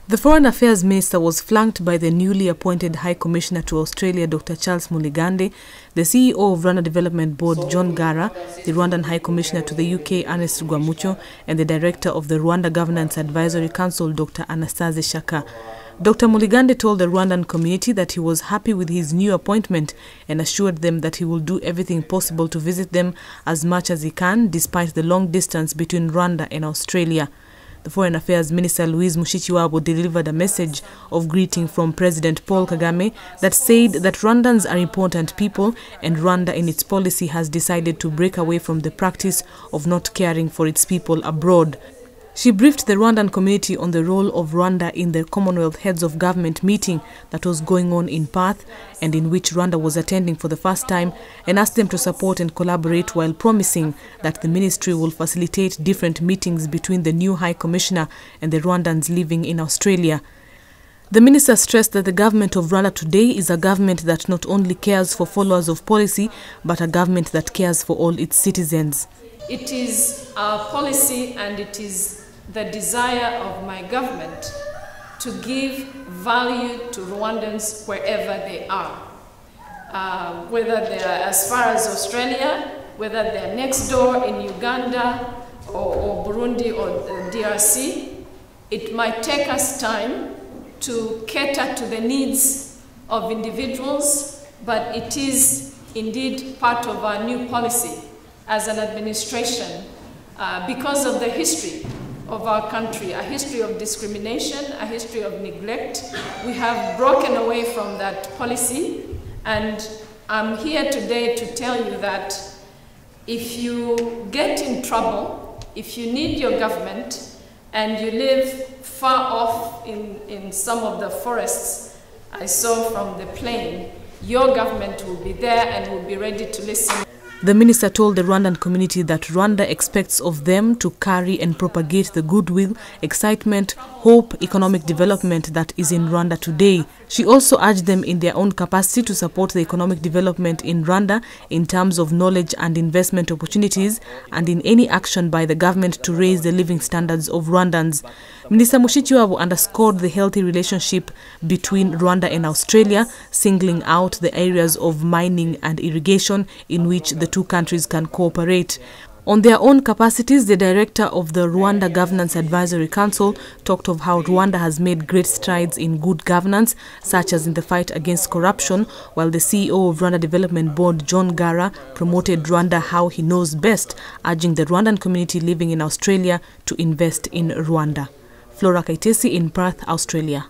The Foreign Affairs Minister was flanked by the newly appointed High Commissioner to Australia, Dr. Charles Muligande, the CEO of Rwanda Development Board, John Gara, the Rwandan High Commissioner to the UK, Ernest Rwamucyo, and the Director of the Rwanda Governance Advisory Council, Dr. Anastase Shaka. Dr. Muligande told the Rwandan community that he was happy with his new appointment and assured them that he will do everything possible to visit them as much as he can, despite the long distance between Rwanda and Australia. The Foreign Affairs Minister Louise Mushikiwabo delivered a message of greeting from President Paul Kagame that said that Rwandans are important people and Rwanda in its policy has decided to break away from the practice of not caring for its people abroad. She briefed the Rwandan community on the role of Rwanda in the Commonwealth Heads of Government meeting that was going on in Perth and in which Rwanda was attending for the first time, and asked them to support and collaborate while promising that the ministry will facilitate different meetings between the new High Commissioner and the Rwandans living in Australia. The minister stressed that the government of Rwanda today is a government that not only cares for followers of policy, but a government that cares for all its citizens. It is our policy and it is the desire of my government to give value to Rwandans wherever they are. Whether they are as far as Australia, whether they are next door in Uganda or Burundi or DRC, it might take us time to cater to the needs of individuals, but it is indeed part of our new policy as an administration because of the history of our country, a history of discrimination, a history of neglect. We have broken away from that policy, and I'm here today to tell you that if you get in trouble, if you need your government, and you live far off in some of the forests I saw from the plane, your government will be there and will be ready to listen. The minister told the Rwandan community that Rwanda expects of them to carry and propagate the goodwill, excitement, hope, economic development that is in Rwanda today. She also urged them in their own capacity to support the economic development in Rwanda in terms of knowledge and investment opportunities and in any action by the government to raise the living standards of Rwandans. Minister Mushikiwabo underscored the healthy relationship between Rwanda and Australia, singling out the areas of mining and irrigation in which the two countries can cooperate. On their own capacities, the director of the Rwanda Governance Advisory Council talked of how Rwanda has made great strides in good governance, such as in the fight against corruption, while the CEO of Rwanda Development Board, John Gara, promoted Rwanda how he knows best, urging the Rwandan community living in Australia to invest in Rwanda. Flora Kaitesi in Perth, Australia.